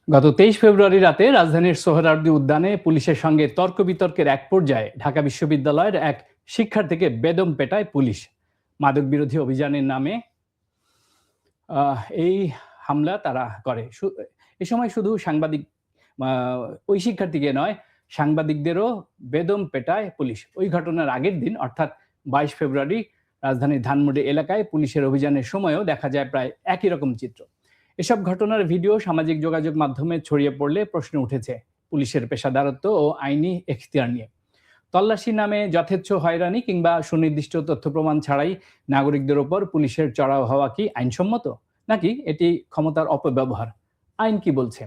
গত 23 ফেব্রুয়ারি রাতে রাজধানীর সোহরাওয়ার্দী উদ্যানে পুলিশের সঙ্গে তর্ক বিতর্কের এক পর্যায়ে ঢাকা বিশ্ববিদ্যালয়ের এক শিক্ষার্থীকে বেদম পেটায় পুলিশ। মাদক বিরোধী অভিযানের নামে এই হামলা তারা করে। এ সময় শুধু সাংবাদিক ওই শিক্ষার্থীকে নয়, সাংবাদিকদেরও বেদম পেটায় পুলিশ। ওই ঘটনার আগের দিন অর্থাৎ 22 ফেব্রুয়ারি রাজধানীর ধানমন্ডি এলাকায় পুলিশের অভিযানের সময়ও দেখা যায় প্রায় একই রকম চিত্র। এসব ঘটনার ভিডিও সামাজিক যোগাযোগ মাধ্যমে ছড়িয়ে পড়লে প্রশ্ন উঠেছে পুলিশের পেশাদারত্ব ও আইনি এখতিয়ার নিয়ে। তল্লাশি নামে যথেচ্ছ হয়রানি কিংবা সুনির্দিষ্ট তথ্য প্রমাণ ছাড়াই নাগরিকদের ওপর পুলিশের চড়াও হওয়া কি আইনসম্মত, নাকি এটি ক্ষমতার অপব্যবহার? আইন কি বলছে?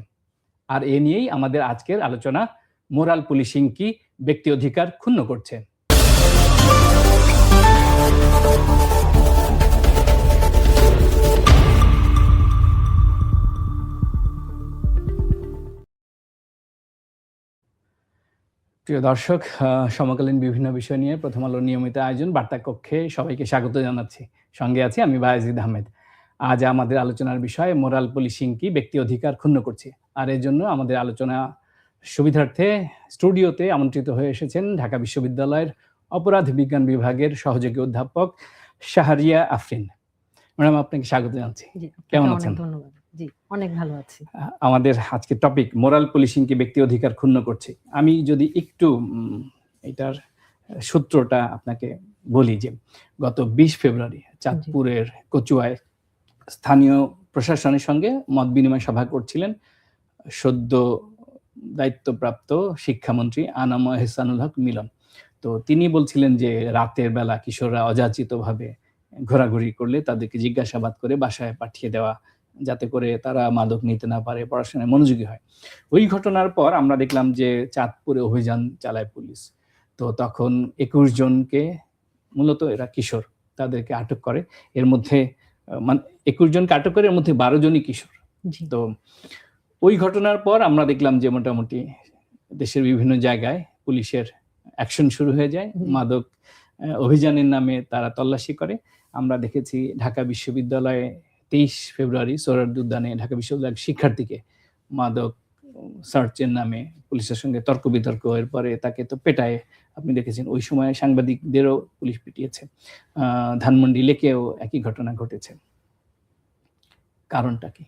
আর এ নিয়েই আমাদের আজকের আলোচনা। মোরাল পুলিশিং কি ব্যক্তি অধিকার ক্ষুণ্ণ করছে? প্রিয় দর্শক, সমকালীন বিভিন্ন বিষয় নিয়ে প্রথম আলোর নিয়মিত আয়োজন বার্তা কক্ষে সবাইকে স্বাগত জানাচ্ছি। সঙ্গে আছি আমি বায়েজিদ আহমেদ। আজ আমাদের আলোচনার বিষয় মোরাল পুলিশিং কি ব্যক্তি অধিকার ক্ষুণ্ণ করছে। আর এর জন্য আমাদের আলোচনা সুবিধার্থে স্টুডিওতে আমন্ত্রিত হয়ে এসেছেন ঢাকা বিশ্ববিদ্যালয়ের অপরাধ বিজ্ঞান বিভাগের সহযোগী অধ্যাপক শাহরিয়া আফরিন। ম্যাডাম, আপনাকে স্বাগত জানাচ্ছি। কেমন আছেন? ধন্যবাদ। জি, অনেক ভালো আছি। আমাদের আজকে টপিক মোরাল পুলিশিং কি ব্যক্তি অধিকার ক্ষুণ্ণ করছে। আমি যদি একটু এটার সূত্রটা আপনাকে বলি, যে গত 20 ফেব্রুয়ারি চাঁদপুরের কচুয়ায় স্থানীয় প্রশাসনের সঙ্গে মত বিনিময় সভা করছিলেন সদ্য দায়িত্বপ্রাপ্ত শিক্ষামন্ত্রী আনাম এহসানুল হক মিলন। তো তিনি বলছিলেন যে রাতের বেলা কিশোররা অযাচিতভাবে ঘোরাঘুরি করলে তাদেরকে জিজ্ঞাসাবাদ করে বাসায় পাঠিয়ে দেওয়া, যাতে করে তারা মাদক নিতে না পারে, পড়াশোনায় মনোযোগী হয়। ওই ঘটনার পর আমরা দেখলাম যে চাঁদপুরে অভিযান চালায় পুলিশ। তো তখন 21 জনকে, মূলত এরা কিশোর, তাদেরকে আটক করে। এর মধ্যে 21 জনকে আটক করে, এর মধ্যে 12 জনই কিশোর। তো ওই ঘটনার পর আমরা দেখলাম যে মোটামুটি দেশের বিভিন্ন জায়গায় পুলিশের অ্যাকশন শুরু হয়ে যায়। মাদক অভিযানের নামে তারা তল্লাশি করে। আমরা দেখেছি ঢাকা বিশ্ববিদ্যালয়ে 23 ফেব্রুয়ারি সোহরাওয়ার্দী উদ্যানে ঢাকা বিশ্ববিদ্যালয়ের শিক্ষার্থীকে মাদক সার্চের নামে পুলিশের সঙ্গে তর্ক বিতর্ক, এরপরে তাকে তো পেটায় আপনি দেখেছেন। ওই সময় সাংবাদিকদেরও পুলিশ পিটিয়েছে। ধানমন্ডি লেকেও একই ঘটনা ঘটেছে। কারণটা কি?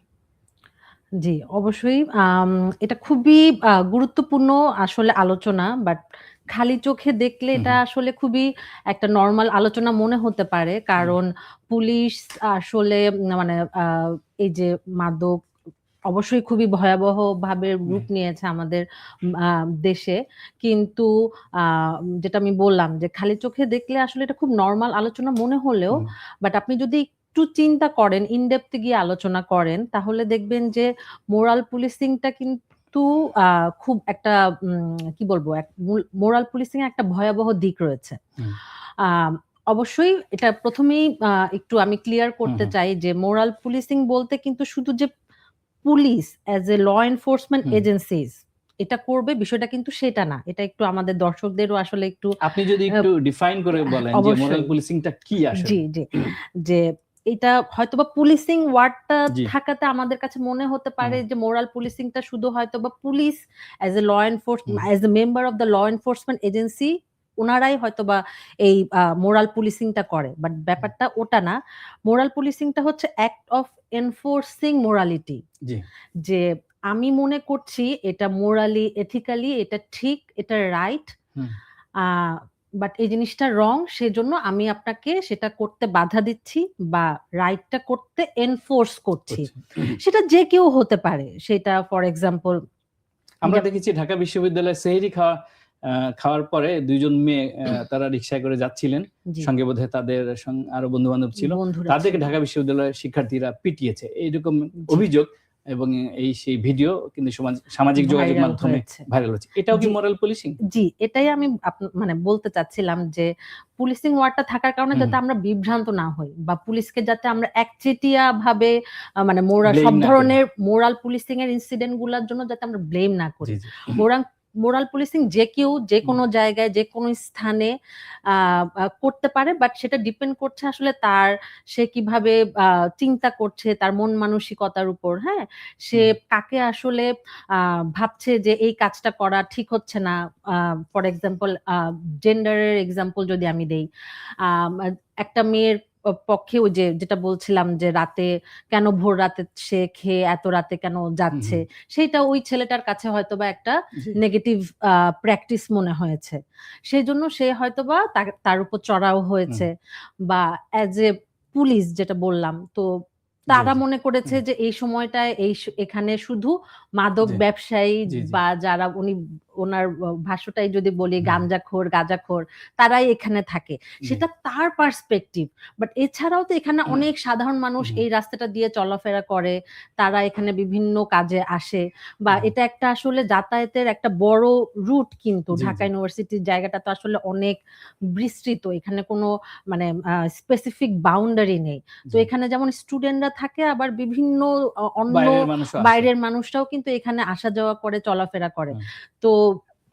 জি, অবশ্যই এটা খুবই গুরুত্বপূর্ণ আসলে আলোচনা। বাট খালি চোখে দেখলে এটা আসলে খুবই একটা নরমাল আলোচনা মনে হতে পারে। কারণ পুলিশ আসলে মানে এই যে মাদক অবশ্যই খুবই ভয়াবহ ভাবে রূপ নিয়েছে আমাদের দেশে। কিন্তু যেটা আমি বললাম যে খালি চোখে দেখলে আসলে এটা খুব নরমাল আলোচনা মনে হলেও, বাট আপনি যদি একটু চিন্তা করেন, ইনডেপথ গিয়ে আলোচনা করেন, তাহলে দেখবেন যে মোরাল পুলিশিংটা কিন্তু খুব একটা কি বলবো, মোরাল পুলিশিং একটা ভয়াবহ দিক রয়েছে। অবশ্যই এটা প্রথমেই একটু আমি ক্লিয়ার করতে চাই যে মোরাল পুলিশিং বলতে কিন্তু শুধু যে police as a law enforcement agencies এটা করবে, বিষয়টা কিন্তু সেটা না। এটা একটু আমাদের দর্শকদেরও আসলে একটু আপনি যদি একটু ডিফাইন করে বলেন যে মোরাল পুলিশিংটা কি আসলে। জি জি, যে এটা হয়তোবা পুলিশিং ওয়ার্ডটা থাকাতে আমাদের কাছে মনে হতে পারে যে মোরাল পুলিশিংটা শুধু হয়তোবা police as a law enforcement, as a member of the law enforcement agency, ওনারাই হয়তোবা এই মোরাল পুলিশিংটা করে। বাট ব্যাপারটা ওটা না। মোরাল পুলিশিংটা হচ্ছে অ্যাক্ট অফ এনফোর্সিং মোরালিটি। যে আমি মনে করছি এটা মোরালি, এথিক্যালি এটা ঠিক, এটা রাইট, বাট এই জিনিসটা রং, সেজন্য আমি আপনাকে সেটা করতে বাধা দিচ্ছি বা রাইটটা করতে এনফোর্স করছি। সেটা যে কেউ হতে পারে। সেটা ফর এক্সাম্পল আমরা দেখেছি ঢাকা বিশ্ববিদ্যালয়ে সেহরি খাওয়ার পরে 2 জন মেয়ে তারা রিকশায় করে যাচ্ছিলেন, সঙ্গে বোধহয় তাদের আরো বন্ধু বান্ধব ছিল, তাদেরকে ঢাকা বিশ্ববিদ্যালয়ের শিক্ষার্থীরা পিটিয়েছে, এইরকম অভিযোগ এবং এই সেই ভিডিও কিন্তু সামাজিক যোগাযোগ মাধ্যমে ভাইরাল হচ্ছে। এটাও কি মোরাল পুলিশিং? জি, এটাই আমি মানে বলতে চাচ্ছিলাম যে পুলিশিং ওয়ার্ডটা থাকার কারণে যাতে আমরা বিভ্রান্ত না হই, বা পুলিশকে যাতে আমরা একচেটিয়া ভাবে মানে সব ধরনের মোরাল পুলিশিং এর ইনসিডেন্ট গুলার জন্য যাতে আমরা ব্লেম না করি। মোরাল পুলিশিং যে কেউ যে কোনো জায়গায় যে কোনো স্থানে করতে পারে, বাট সেটা ডিপেন্ড করছে আসলে সে কিভাবে চিন্তা করছে, তার মন মানসিকতার উপর। হ্যাঁ, সে কাকে আসলে ভাবছে যে এই কাজটা করা ঠিক হচ্ছে না। ফর এক্সাম্পল জেন্ডারের এক্সাম্পল যদি আমি দেই, আম একটা মেয়ের পক্ষে ওই যেটা বলছিলাম যে রাতে কেন ভোর রাতে সে খেয়ে এত রাতে কেন যাচ্ছে, সেইটা ওই ছেলেটার কাছে হয়তোবা একটা নেগেটিভ প্র্যাকটিস মনে হয়েছে। সেজন্য সে হয়তোবা তার উপর চড়াও হয়েছে, বা অ্যাজ এ পুলিশ যেটা বললাম, তো তারা মনে করেছে যে এই সময়টায় এখানে শুধু মাদক ব্যবসায়ী বা যারা ওনার ভাষ্যটাই যদি বলি গাঞ্জাখোর, গাঁজাখোর, তারাই এখানে থাকে। সেটা তার পার্সপেক্টিভ। বাট এছাড়াও তো এখানে অনেক সাধারণ মানুষ এই রাস্তাটা দিয়ে চলাফেরা করে, তারা এখানে বিভিন্ন কাজে আসে, বা এটা একটা আসলে যাতায়াতের একটা বড় রুট। কিন্তু ঢাকা ইউনিভার্সিটির জায়গাটা তো আসলে অনেক বিস্তৃত, এখানে কোনো মানে স্পেসিফিক বাউন্ডারি নেই। তো এখানে যেমন স্টুডেন্টরা থাকে, আবার বিভিন্ন অন্য বাইরের মানুষরাও কিন্তু এখানে আসা যাওয়া করে, চলাফেরা করে। তো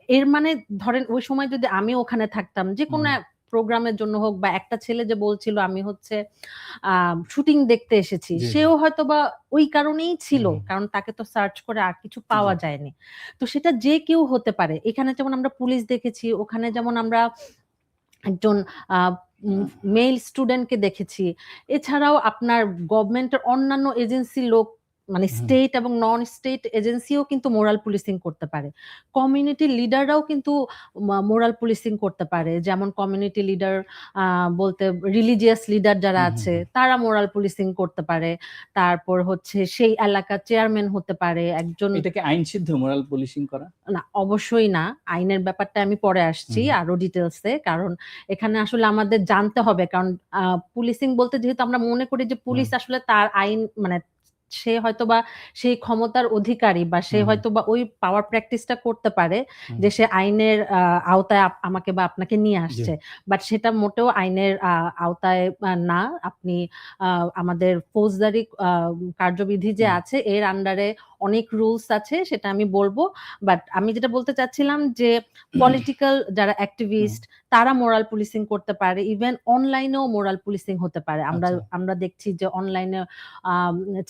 এর মানে ধরেন ওই সময় যদি আমি ওখানে থাকতাম, যে কোনো প্রোগ্রামের জন্য হোক, বা একটা ছেলে যে বলছিল আমি হচ্ছে শুটিং দেখতে এসেছি, সেও হয়তোবা ওই কারণেই ছিল, কারণ তাকে তো সার্চ করে আর কিছু পাওয়া যায়নি। তো সেটা যে কেউ হতে পারে। এখানে যেমন আমরা পুলিশ দেখেছি, ওখানে যেমন আমরা একজন মেল স্টুডেন্টকে দেখেছি। এছাড়াও আপনার গভর্নমেন্টের অন্যান্য এজেন্সির লোক, মানে স্টেট এবং নন স্টেট এজেন্সিও কিন্তু মোরাল পুলিশিং করতে পারে। কমিউনিটি লিডাররাও কিন্তু মোরাল পুলিশিং করতে পারে। যেমন কমিউনিটি লিডার বলতে রিলিজিয়াস লিডার যারা আছে, তারা মোরাল পুলিশিং করতে পারে। তারপর হচ্ছে সেই এলাকার চেয়ারম্যান হতে পারে একজন। এটাকে আইনসিদ্ধ মোরাল পুলিশিং করা? না, অবশ্যই না। আইনের ব্যাপারটা আমি পরে আসছি আরো ডিটেইলসে। কারণ এখানে আসলে আমাদের জানতে হবে। কারণ পুলিশিং বলতে যেহেতু আমরা মনে করি যে পুলিশ আসলে তার আইন, মানে সে হয়তোবা সেই ক্ষমতার অধিকারী, বা সে হয়তোবা ওই পাওয়ার প্র্যাকটিসটা করতে পারে যে সে আইনের আওতায় আমাকে বা আপনাকে নিয়ে আসছে। বাট সেটা মোটেও আইনের আওতায় না। আপনি আমাদের ফৌজদারি কার্যবিধি যে আছে এর আন্ডারে অনেক রুলস আছে, সেটা আমি বলবো। বাট আমি যেটা বলতে চাচ্ছিলাম যে পলিটিক্যাল যারা অ্যাক্টিভিস্ট, তারা মোরাল পুলিশিং করতে পারে। ইভেন অনলাইনেও মোরাল পুলিশিং হতে পারে। আমরা দেখছি যে অনলাইনে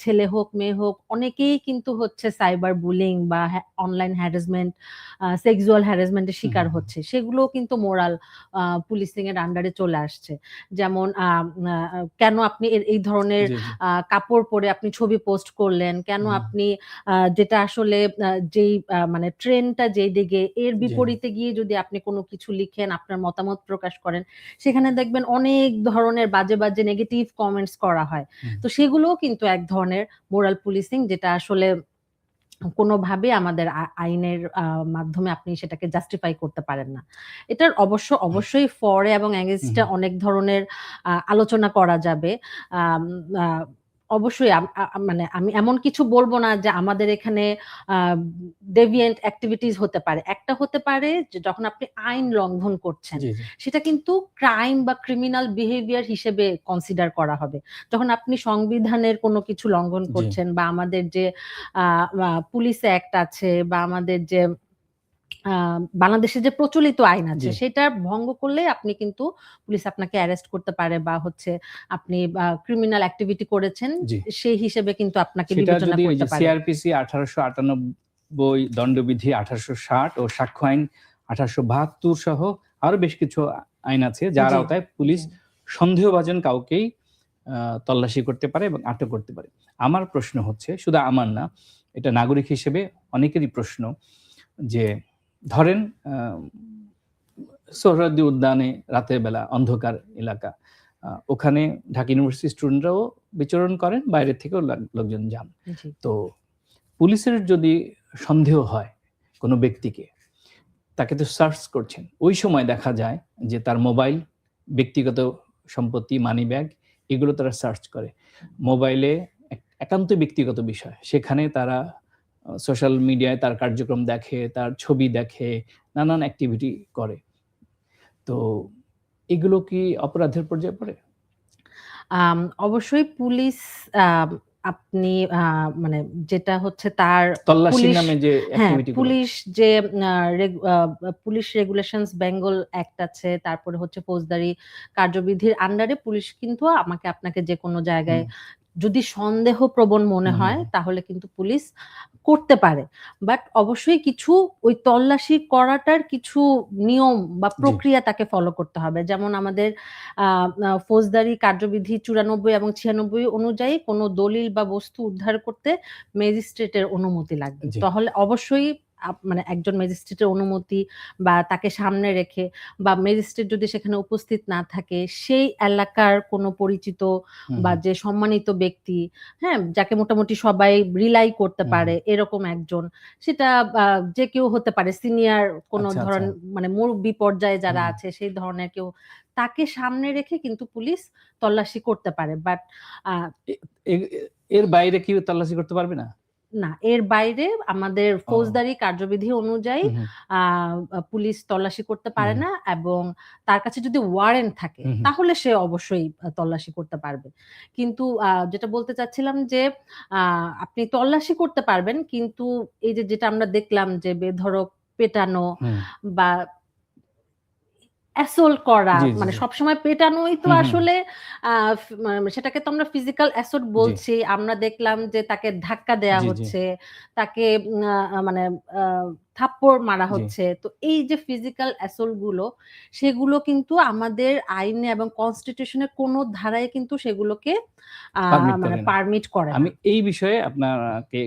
ছেলে হোক মেয়ে হোক অনেকেই কিন্তু হচ্ছে সাইবার বুলিং বা অনলাইন হ্যারাসমেন্ট, সেক্সুয়াল হ্যারাসমেন্টের শিকার হচ্ছে। সেগুলোও কিন্তু মোরাল পুলিশিং এর আন্ডারে চলে আসছে। যেমন কেন আপনি এই ধরনের কাপড় পরে আপনি ছবি পোস্ট করলেন, কেন আপনি যেটা আসলে যেই মানে ট্রেন্ডটা যেই দিকে, এর বিপরীতে গিয়ে যদি আপনি কোনো কিছু লিখেন, আপনার মতামত প্রকাশ করেন, সেখানে দেখবেন অনেক ধরনের বাজে বাজে নেগেটিভ কমেন্টস করা হয়। তো সেগুলোও কিন্তু এক ধরনের মোরাল পুলিশিং, যেটা আসলে কোনোভাবে আমাদের আইনের মাধ্যমে আপনি সেটাকে জাস্টিফাই করতে পারেন না। এটার অবশ্যই ফরে এবং এগেইনস্টে অনেক ধরনের আলোচনা করা যাবে। আম আ অবশ্যই মানে আমি এমন কিছু বলব না যে আমাদের এখানে আ ডেভিয়েন্ট এক্টিভিটিস হতে পারে। একটা হতে পারে যে যখন আপনি আইন লঙ্ঘন করছেন, সেটা কিন্তু ক্রাইম বা ক্রিমিনাল বিহেভিয়ার হিসেবে কনসিডার করা হবে। যখন আপনি সংবিধানের কোনো কিছু লঙ্ঘন করছেন, বা আমাদের যে আ আ পুলিশ অ্যাক্ট আছে, বা আমাদের যে বাংলাদেশের যে প্রচলিত আইন আছে, সেটা ভঙ্গ করলে আপনি কিন্তু পুলিশ আপনাকে অ্যারেস্ট করতে পারে, বা হচ্ছে আপনি ক্রিমিনাল অ্যাক্টিভিটি করেছেন সেই হিসেবে কিন্তু আপনাকে বিবেচনা করতে পারে। সিআরপিসি 1898, দণ্ডবিধি 1860 ও সাক্ষ্য আইন 1872 সহ আরো বেশ কিছু আইন আছে যার আওতায় পুলিশ সন্দেহভাজন কাউকেই তল্লাশি করতে পারে এবং আটক করতে পারে। আমার প্রশ্ন হচ্ছে, শুধু আমার না, এটা নাগরিক হিসেবে অনেকেরই প্রশ্ন, যে ধরেন সোহরাওয়ার্দী উদ্যানে রাতের বেলা অন্ধকার এলাকা, ওখানে ঢাকা ইউনিভার্সিটি স্টুডেন্টরাও বিচরণ করেন, বাইরে থেকেও লোকজন যান। তো পুলিশের যদি সন্দেহ হয় কোনো ব্যক্তিকে, তাকে তো সার্চ করছেন, ওই সময় দেখা যায় যে তার মোবাইল, ব্যক্তিগত সম্পত্তি, মানি ব্যাগ, এগুলো তারা সার্চ করে। মোবাইলে একান্ত ব্যক্তিগত বিষয়, সেখানে তারা সোশ্যাল মিডিয়ায় তার কার্যক্রম দেখে, তার ছবি দেখে, নানান অ্যাক্টিভিটি করে। তো এগুলো কি অপরাধের পর্যায়ে পড়ে? অবশ্যই পুলিশ আপনি মানে যেটা হচ্ছে তার তল্লাশির পুলিশ, নামে যে হ্যাঁ, অ্যাক্টিভিটি গুলো। পুলিশ যে পুলিশ রেগুলেশনস বেঙ্গল অ্যাক্ট আছে, তারপরে হচ্ছে ফৌজদারি কার্যবিধির আন্ডারে পুলিশ কিন্তু আমাকে আপনাকে যে কোনো জায়গায় হুম, যদি সন্দেহপ্রবণ মনে হুম, হয় হুম, তাহলে কিন্তু পুলিশ করতে পারে। বাট অবশ্যই কিছু ওই তল্লাশি করাটার কিছু নিয়ম বা জি, প্রক্রিয়া তাকে ফলো করতে হবে। যেমন আমাদের আ আ ফৌজদারি কার্যবিধি ৯৪ এবং ৯৬ অনুযায়ী কোনো দলিল বা বস্তু উদ্ধার করতে ম্যাজিস্ট্রেটের অনুমতি লাগবে। জি, তাহলে অবশ্যই মানে একজন ম্যাজিস্ট্রেটের অনুমতি বা তাকে সামনে রেখে, বা ম্যাজিস্ট্রেট যদি সেখানে উপস্থিত না থাকে, সেই এলাকার কোনো পরিচিত হুম, বা হুম, যে সম্মানিত ব্যক্তি, হ্যাঁ? যাকে মোটামুটি সবাই রিলাই করতে হুম, পারে হুম। এরকম একজন। সেটা যে কেউ হতে পারে, সিনিয়র কোনো আচ্ছা, আচ্ছা। ধরেন মানে মুরুব্বি পর্যায়ে যারা হুম। আছে সেই ধরনের কেউ, তাকে সামনে রেখে কিন্তু পুলিশ তল্লাশি করতে পারে। বাট আ এ এ এর বাইরে কি তল্লাশি করতে পারবে না? না, এর বাইরে আমাদের ও। ফৌজদারি কার্যবিধি অনুযায়ী হুম, হুম, আ আ পুলিশ তল্লাশি করতে হুম, পারে হুম, না, এবং তার কাছে যদি ওয়ারেন্ট থাকে হুম, হুম। তাহলে সে অবশ্যই তল্লাশি করতে পারবে। কিন্তু যেটা বলতে চাচ্ছিলাম যে আ আপনি তল্লাশি করতে পারবেন, কিন্তু এই যে যেটা আমরা দেখলাম যে বেধড়ক পেটানো হুম। বা অ্যাসল্ট করা, জি, জি, মানে জি। সবসময় পেটানোই তো হুম, হুম। আসলে আ সেটাকে তো আমরা ফিজিক্যাল অ্যাসল্ট জি, বলছি। আমরা দেখলাম যে তাকে ধাক্কা দেয়া জি, জি, হচ্ছে, তাকে উম মানে আ থাপ্পড় মারা জি। হচ্ছে। তো এই যে ফিজিক্যাল অ্যাসল্ট গুলো, সেগুলো কিন্তু আমাদের আইনে এবং কনস্টিটিউশন এর কোন ধারায় কিন্তু সেগুলোকে আ পারমিট মানে করে না। পারমিট করে না। আমি এই বিষয়ে আপনাকে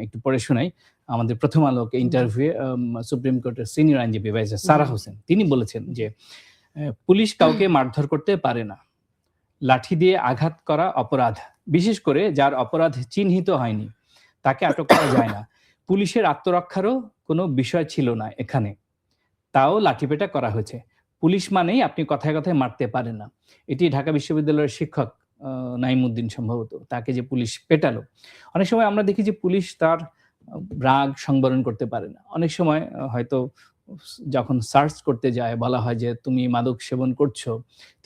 একটু পড়ে শোনাই। আমাদের ১ম আলোকে জি, ইন্টারভিউয়ে সুপ্রিম কোর্টের সিনিয়র আইনজীবী ব্যারিস্টার জি, সারা হোসেন তিনি জি, বলেছেন জি, যে, পুলিশ কাউকে মারধর করতে পারে না। লাঠি দিয়ে আঘাত করা অপরাধ। বিশেষ করে যার অপরাধ চিহ্নিত হয়নি, তাকে আটক করা যায় না। পুলিশের আত্মরক্ষারও কোনো বিষয় ছিল না এখানে। তাও লাঠিপেটা করা হয়েছে। পুলিশ মানেই আপনি কথায়, কথায় মারতে পারেন না। এটি ঢাকা বিশ্ববিদ্যালয়ের শিক্ষক আ নাইমুদ্দিন সম্ভবত। তাকে যে পুলিশ পেটালো। অনেক সময় আমরা দেখি যে পুলিশ তার রাগ সংবরণ করতে পারে না। অনেক সময় হয়তো যখন সার্চ করতে যায় বলা হয় যে, "তুমি মাদক সেবন করছো।"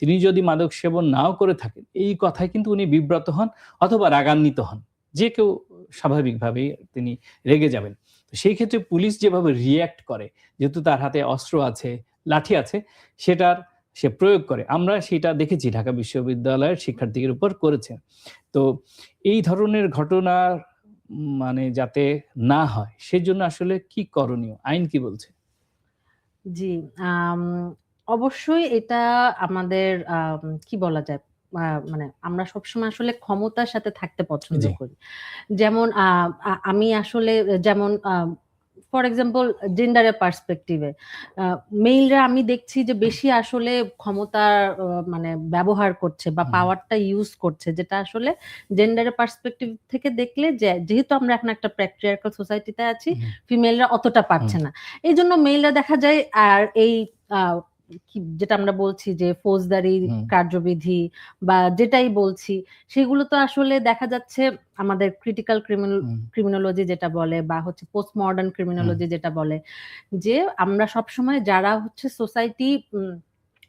তিনি যদি মাদক সেবন নাও করে থাকেন, এই কথায় কিন্তু উনি বিব্রত হন অথবা রাগান্বিত হন। যে কেউ স্বাভাবিকভাবেই তিনি রেগে যাবেন। তো সেই ক্ষেত্রে পুলিশ যেভাবে রিঅ্যাক্ট করে, যেহেতু তার হাতে অস্ত্র আছে, লাঠি আছে, সেটার সে প্রয়োগ করে। আমরা সেটা দেখেছি ঢাকা বিশ্ববিদ্যালয়ের শিক্ষার্থীদের উপর করেছে। তো এই ধরনের ঘটনা মানে যাতে না হয়, সেজন্য আসলে কি করণীয়? আইন কি বলছে? জি। আম অবশ্যই এটা আমাদের কি বলা যায়? আ মানে আমরা সবসময় আসলে ক্ষমতার সাথে থাকতে পছন্দ জি। করি। যেমন আমি আসলে যেমন ফর এক্সাম্পল জেন্ডার এর পার্সপেক্টিভ এ আ মেইলরা আমি দেখছি যে বেশি আসলে ক্ষমতার মানে ব্যবহার করছে বা হুম, পাওয়ারটা ইউস করছে, যেটা আসলে জেন্ডার এর পার্সপেক্টিভ থেকে দেখলে যে যেহেতু আমরা এখন একটা প্যাট্রিয়ার্কাল সোসাইটিতে আছি, হুম, ফিমেলরা অতটা হুম, পারছে না। এজন্য মেইলরা দেখা যায় আর এই আ যেটা আমরা বলছি যে ফৌজদারি হুম, কার্যবিধি বা যেটাই বলছি, সেগুলো তো আসলে দেখা যাচ্ছে আমাদের ক্রিটিক্যাল হুম, ক্রিমিনোলজি যেটা বলে, বা হচ্ছে পোস্ট মডার্ন হুম, ক্রিমিনোলজি যেটা বলে, যে আমরা সবসময় যারা হচ্ছে সোসাইটি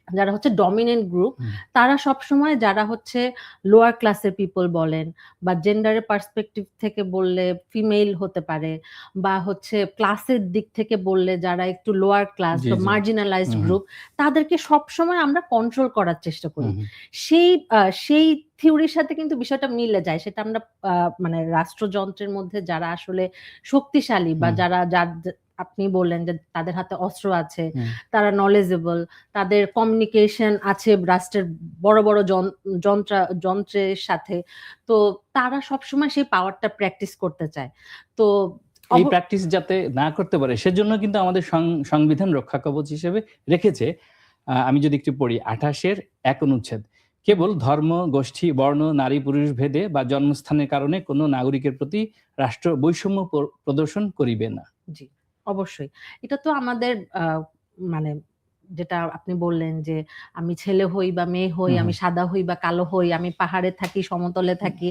যারা হচ্ছে ডমিন্যান্ট গ্রুপ, হুম, তারা সবসময় যারা হচ্ছে লোয়ার ক্লাসের পিপল বলেন, বা জেন্ডারের পার্সপেক্টিভ থেকে বললে ফিমেল হতে পারে, বা হচ্ছে ক্লাসের দিক থেকে বললে যারা একটু লোয়ার ক্লাস জি, বা জি। মার্জিনালাইজড হুম, হুম, গ্রুপ, তাদেরকে সবসময় আমরা কন্ট্রোল করার চেষ্টা হুম, করি। হুম, সেই সেই থিওরির সাথে কিন্তু বিষয়টা মিলে যায়। সেটা আমরা আ মানে রাষ্ট্রযন্ত্রের মধ্যে যারা আসলে শক্তিশালী, বা হুম, যারা আপনি বললেন যে তাদের হাতে অস্ত্র আছে, হুম। তারা knowledgeable, তাদের কমিউনিকেশন আছে রাষ্ট্রের বড়, বড় যন্ত্রের সাথে। তো তারা সবসময় সেই পাওয়ারটা প্র্যাকটিস করতে চায়। তো এই প্র্যাকটিস যাতে না করতে পারে সেজন্য কিন্তু আমাদের সংবিধান রক্ষা কবচ হিসেবে রেখেছে। আমি যদি একটু পড়ি ২৮ এর ১ অনুচ্ছেদ। কেবল ধর্ম, গোষ্ঠী, বর্ণ, নারী পুরুষ ভেদে বা জন্মস্থানের কারণে কোন নাগরিকের প্রতি রাষ্ট্র বৈষম্য প্রদর্শন করিবে না। জি, অবশ্যই। এটা তো আমাদের মানে যেটা আপনি বললেন যে আমি ছেলে হই বা মেয়ে হই, আমি সাদা হই বা কালো হই, আমি পাহাড়ে থাকি, সমতলে থাকি,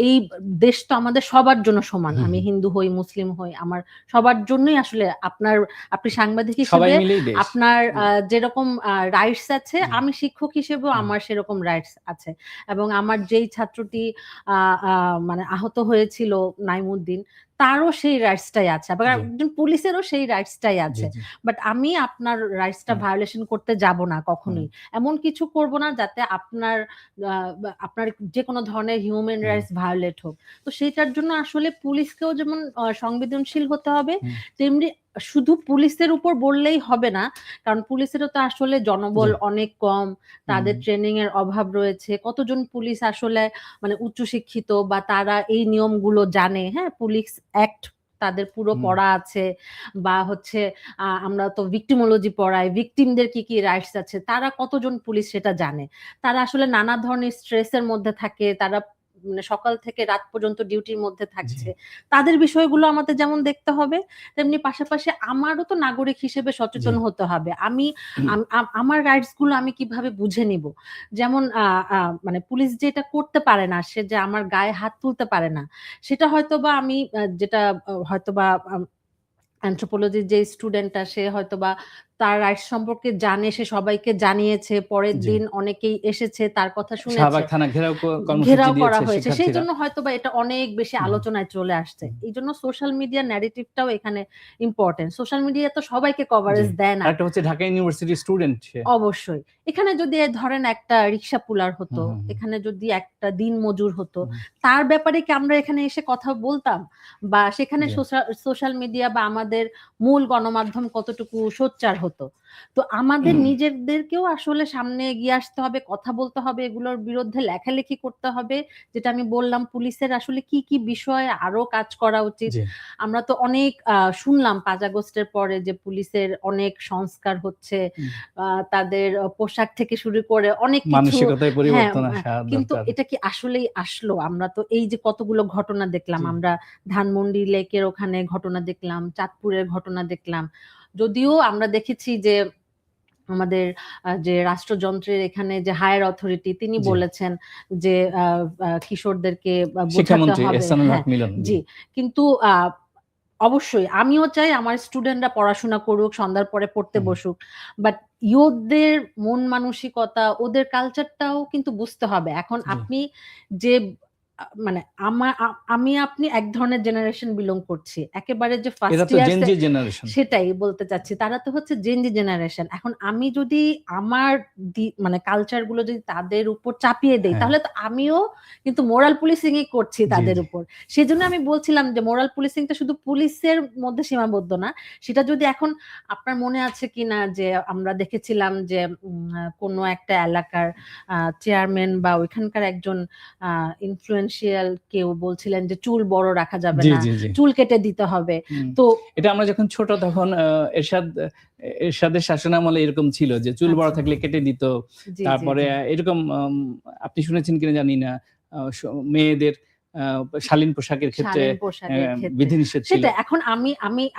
এই দেশ তো আমাদের সবার জন্য সমান। আমি হিন্দু হই, মুসলিম হই, আমার সবার জন্যই আসলে আপনি সাংবাদিক সবাই হিসেবে মিলেই দেশ। আপনার যেরকম রাইটস আছে, আমি শিক্ষক হিসেবেও আমার সেরকম রাইটস আছে। এবং আমার যেই ছাত্রটি মানে আহত হয়েছিল নাইমুদ্দিন, তারও সেই রাইটসটাই আছে, আবার একজন পুলিশেরও সেই রাইটসটাই আছে। বাট আমি আপনার রাইটসটা ভায়োলেশন করতে যাব না কখনোই। এমন কিছু করব না যাতে আপনার যে কোনো ধরনের হিউম্যান রাইটস ভায়োলেট হোক। তো সেটার জন্য আসলে পুলিশকেও যেমন সংবেদনশীল হতে হবে, তেমনি শুধু পুলিশের উপর বললেই হবে না, কারণ পুলিশেরও তো আসলে জনবল অনেক কম, তাদের ট্রেনিং এর অভাব রয়েছে। কতজন পুলিশ আসলে মানে উচ্চশিক্ষিত বা তারা এই নিয়মগুলো জানে, হ্যাঁ, পুলিশ অ্যাক্ট তাদের পুরো পড়া আছে, বা হচ্ছে আমরা তো ভিক্টিমোলজি পড়াই, ভিকটিমদের কি কি রাইটস আছে, তারা কতজন পুলিশ সেটা জানে? তারা আসলে নানা ধরনের স্ট্রেসের মধ্যে থাকে, তারা মানে সকাল থেকে রাত পর্যন্ত ডিউটির মধ্যে থাকছে। তাদের বিষয়গুলো আমাদের যেমন দেখতে হবে, তেমনি পাশাপাশি আমারও তো নাগরিক হিসেবে সচেতন হতে হবে। আমার রাইটস গুলো আমি কিভাবে বুঝে নিব? যেমন মানে পুলিশ যেটা করতে পারে না, সে যে আমার গায়ে হাত তুলতে পারে না, সেটা হয়তোবা আমি যেটা হয়তোবা অ্যানথ্রোপোলজির যে স্টুডেন্টটা, সে হয়তোবা তার রাইটস সম্পর্কে জানে, সে সবাইকে জানিয়েছে, পরের দিন অনেকেই এসেছে, তার কথা শুনেছে, শাহবাগ থানা কর্মসূচি ঘেরাও করা দিয়েছে হয়েছে, সেই শিক্ষার্থীরা। জন্য হয়তোবা এটা অনেক বেশি আলোচনায় চলে আসছে। এই জন্য সোশ্যাল মিডিয়া ন্যারেটিভটাও এখানে ইম্পর্টেন্ট। সোশ্যাল মিডিয়া তো সবাইকে কভারেজ দেয় না। আরেকটা হচ্ছে ঢাকা ইউনিভার্সিটির স্টুডেন্ট সে। অবশ্যই। এখানে যদি ধরেন একটা রিক্সা পুলার হতো, এখানে যদি একটা দিনমজুর হতো, তার ব্যাপারে কি আমরা এখানে এসে কথা বলতাম? বা সেখানে সোশ্যাল মিডিয়া বা আমাদের মূল গণমাধ্যম কতটুকু সোচ্চার হতো? তো আমাদের নিজেদেরকেও আসলে সামনে এগিয়ে আসতে হবে, কথা বলতে হবে, এগুলোর বিরুদ্ধে লেখালেখি করতে হবে। যেটা আমি বললাম, পুলিশের আসলে কি কি বিষয়ে আরো কাজ করা উচিত। আমরা তো অনেক শুনলাম ৫ আগস্টের পরে যে পুলিশের অনেক সংস্কার হচ্ছে, তাদের পোশাক থেকে শুরু করে অনেক কিছু, মানসিকতায় পরিবর্তন আসা কিন্তু দরকার। এটা কি আসলেই আসলো? আমরা তো এই যে কতগুলো ঘটনা দেখলাম, আমরা ধানমন্ডি লেকের ওখানে ঘটনা দেখলাম, চাঁদপুরের ঘটনা দেখলাম। যদিও আমরা দেখেছি যে আমাদের যে রাষ্ট্রযন্ত্রের এখানে যে হায়ার অথরিটি, তিনি বলেছেন যে কিশোরদেরকে বোঝাতে হবে। জি, কিন্তু অবশ্যই আমিও চাই আমার স্টুডেন্টরা পড়াশোনা করুক, সন্ধ্যার পরে পড়তে বসুক। বাট ইয়ুথদের মন মানসিকতা, ওদের কালচারটাও কিন্তু বুঝতে হবে। এখন আপনি যে মানে আমি আপনি এক ধরনের জেনারেশন বিলং করছি। একেবারে যে এরা ফার্স্ট তো ইয়ার জেন জি জেনারেশন। সেটাই বলতে চাচ্ছি। তারা তো হচ্ছে জেন জি জেনারেশন। এখন আমি যদি আমার মানে কালচার গুলো যদি তাদের উপর চাপিয়ে দেই, তাহলে তো আমিও কিন্তু মোরাল পুলিশিং ই করছি তাদের উপর। সেজন্য আমি বলছিলাম যে মোরাল পুলিশিংটা শুধু পুলিশের মধ্যে সীমাবদ্ধ না। সেটা যদি এখন আপনার মনে আছে কিনা যে আমরা দেখেছিলাম যে কোনো একটা এলাকার চেয়ারম্যান বা ওইখানকার একজন ইনফ্লুয়েন্সিয়াল কেউ বলছিলেন যে চুল বড় রাখা যাবে না, চুল কেটে দিতে হবে। তো এটা আমরা যখন ছোট তখন এরশাদের শাসনামলে এরকম ছিল যে চুল বড় থাকলে কেটে দিত। তারপরে এরকম আপনি শুনেছেন কিনা জানি না, মেয়েদের শালীন পোশাকের ক্ষেত্রে বিধিনিষেধ ছিল। সেটা এখন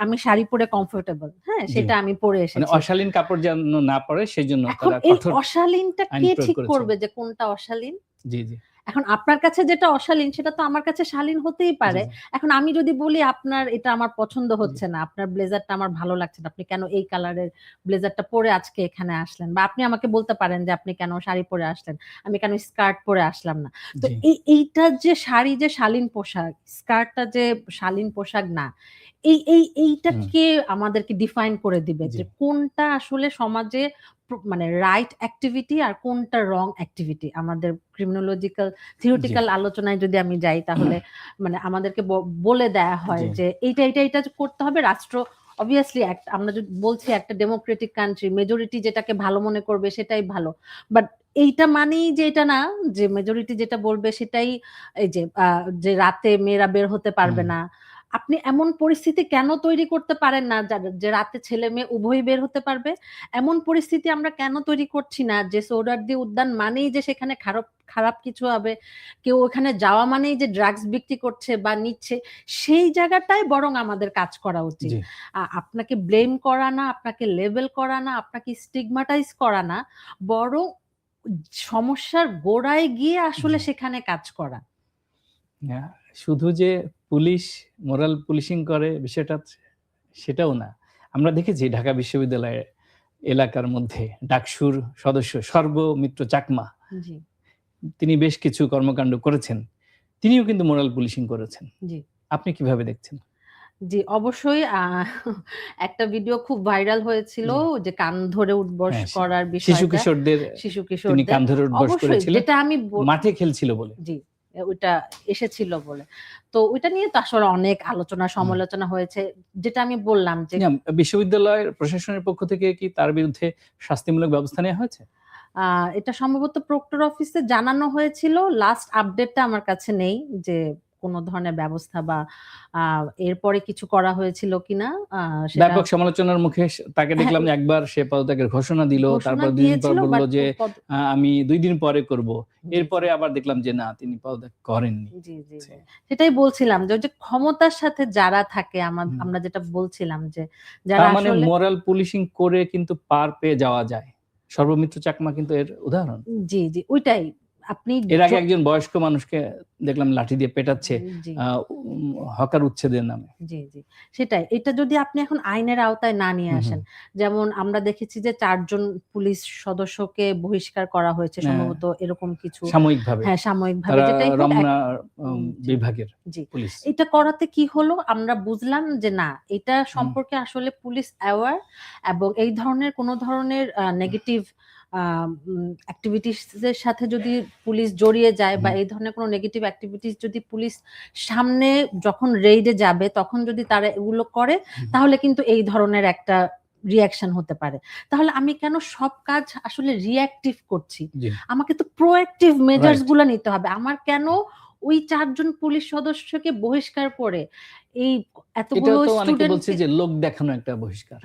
আমি শাড়ি পরে কমফোর্টেবল, হ্যাঁ, সেটা আমি পরে এসেছি। মানে অশালীন কাপড় যেন না পরে সেজন্য তারা কঠোর। এই অশালীনটা কে ঠিক করবে যে কোনটা অশালীন? জি। এখন আপনার কাছে যেটা অশালীন সেটা তো আমার কাছে শালীন হতেই পারে। এখন আমি যদি বলি আপনার এটা আমার পছন্দ হচ্ছে না, আপনার ব্লেজারটা আমার ভালো লাগছে না, আপনি কেন এই কালারের ব্লেজারটা পরে আজকে এখানে আসলেন? বা আপনি আমাকে বলতে পারেন যে আপনি কেন শাড়ি পরে আসলেন, আমি কেন স্কার্ট পরে আসলাম না। তো এইটা যে শাড়ি যে শালীন পোশাক, স্কার্টটা যে শালীন পোশাক না, এইটাকে আমাদেরকে ডিফাইন করে দিবে যে কোনটা আসলে সমাজে মানে রাইট অ্যাক্টিভিটি আর কোনটা রং অ্যাক্টিভিটি। আমাদের ক্রিমিনোলজিক্যাল থিওরিটিক্যাল আলোচনায় যদি আমি যাই, তাহলে মানে আমাদেরকে বলে দেয়া হয় যে এইটা করতে হবে। রাষ্ট্র অবভিয়াসলি আমরা যদি বলছি একটা ডেমোক্রেটিক কান্ট্রি, মেজরিটি যেটাকে ভালো মনে করবে সেটাই ভালো। বাট এইটা মানেই যে এটা না যে মেজরিটি যেটা বলবে সেটাই, এই যে রাতে মেয়েরা বের হতে পারবে না, আপনি এমন পরিস্থিতি কেন তৈরি করতে পারেন না যে রাতে ছেলে-মেয়ে উভয়ই বের হতে পারবে? এমন পরিস্থিতি আমরা কেন তৈরি করছি না যে সোহরাওয়ার্দী উদ্যান মানেই যে সেখানে খারাপ কিছু হবে, কেউ ওখানে যাওয়া মানেই যে ড্রাগস বিক্রি করছে বা নিচ্ছে, সেই জায়গাটায় বরং আমাদের কাজ করা উচিত। জি, আপনাকে ব্লেম করা না, আপনাকে লেবেল করা না, আপনাকে স্টিগমাটাইজ করা না, বরং সমস্যার গোড়ায় গিয়ে আসলে জি। সেখানে কাজ করা। হ্যাঁ, শুধু যে পুলিশ মোরাল পুলিশিং করে বিষয়টা সেটাও না। আমরা দেখেছি ঢাকা বিশ্ববিদ্যালয়ের এলাকার মধ্যে ডাকসুর সদস্য সর্বমিত্র চাকমা, জি, তিনি বেশ কিছু কর্মকাণ্ড করেছেন। তিনিও কিন্তু মোরাল পুলিশিং করেছেন। জি। আপনি কিভাবে দেখছেন? জি, অবশ্যই একটা ভিডিও খুব ভাইরাল হয়েছিল জি। যে কান ধরে উঠবস হ্যাঁ, করার শিশু বিষয়টা। কিশোরদের শিশু তিনি কিশোরদের কান ধরে উঠবস অবশ্যই করেছিলেন যেটা আমি মাঠে খেলছিল বলে। জি, ওইটা এসেছিল বলে। তো ওইটা নিয়ে তো আসলে অনেক আলোচনা হুম। সমালোচনা হয়েছে। যেটা আমি বললাম যে না, বিশ্ববিদ্যালয়ের প্রশাসনের পক্ষ থেকে কি তার বিরুদ্ধে শাস্তিমূলক ব্যবস্থা নেওয়া হয়েছে? আ এটা সম্ভবত প্রক্টর অফিসে জানানো হয়েছিল। লাস্ট আপডেটটা আমার কাছে নেই যে কোন ধরনের ব্যবস্থা বা আ এরপরে কিছু করা হয়েছিল কিনা। সেটা ব্যাপক সমালোচনার মুখে তাকে হ্যাঁ, দেখলাম যে একবার সে পদত্যাগের ঘোষণা দিল। ঘোষণা তারপর ২ দিন পর দিয়েছিল বলল বাট যে পদ আমি ২ দিন পরে করব। জি, জি। এরপরে আবার দেখলাম যে না, তিনি পদত্যাগ করেননি। জি, জি, জি। সেটাই বলছিলাম যে ওই যে ক্ষমতার সাথে যারা থাকে হুম। আমরা যেটা বলছিলাম যে যারা তার মানে আসলে মোরাল পুলিশিং করে কিন্তু পার পেয়ে যাওয়া যায়। সর্বমিত্র চাকমা কিন্তু এর উদাহরণ। জি, জি ওইটাই। আপনি এর য আগে একজন বয়স্ক মানুষকে দেখলাম লাঠি দিয়ে পেটাচ্ছে জি, আ হকার উচ্ছেদের নামে। জি, জি। সেটাই। এটা যদি আপনি এখন আইনের আওতায় না নিয়ে হুম, হুম। আসেন। যেমন আমরা দেখেছি যে ৪ জন পুলিশ সদস্যকে বহিষ্কার করা হয়েছে হ্যাঁ, সম্ভবত এরকম কিছু। সাময়িকভাবে। হ্যাঁ, সাময়িকভাবে তারা যেটাই হোক রমনা জি, বিভাগের জি। পুলিশ। এটা করাতে কি হলো? আমরা বুঝলাম যে না, এটা হুম, সম্পর্কে আসলে পুলিশ অ্যাওয়ার এবং এই ধরনের কোন ধরনের নেগেটিভ আ এক্টিভিটিস এর সাথে যদি পুলিশ জড়িয়ে যায় বা হুম, এই ধরনের কোন নেগেটিভ এক্টিভিটিস যদি পুলিশ সামনে যখন রেইডে যাবে তখন যদি তারা এগুলো করে হুম, তাহলে কিন্তু এই ধরনের একটা রিঅ্যাকশন হতে পারে। তাহলে আমি কেন সব কাজ আসলে রিঅ্যাক্টিভ করছি? জি, আমাকে তো প্রোঅ্যাক্টিভ মেজার্স রাইট। গুলা নিতে হবে। আমার কেন ওই ৪ জন পুলিশ সদস্যকে বহিষ্কার করে এই এতগুলো এটাও তো অনেকে বলছে স্টুডেন্টকে যে লোক দেখানো একটা বহিষ্কার।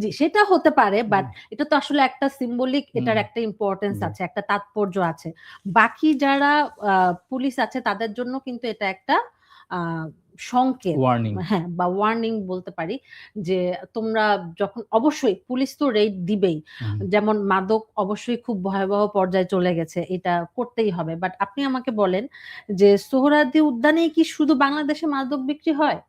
জি, সেটা হতে পারে জি, বাট এটা তো আসলে একটা সিম্বলিক হুম, এটার একটা ইম্পোর্টেন্স জি। আছে, একটা তাৎপর্য আছে। বাকি যারা আ পুলিশ আছে তাদের জন্য কিন্তু এটা একটা আ সংকেত ওয়ার্নিং। হ্যাঁ, বা ওয়ার্নিং বলতে পারি যে তোমরা যখন অবশ্যই পুলিশ তো রেইড দিবেই। হুম। যেমন মাদক অবশ্যই খুব ভয়াবহ পর্যায়ে চলে গেছে। এটা করতেই হবে। বাট আপনি আমাকে বলেন যে সোহরাওয়ার্দী উদ্যানেই কি শুধু বাংলাদেশে মাদক বিক্রি হয়?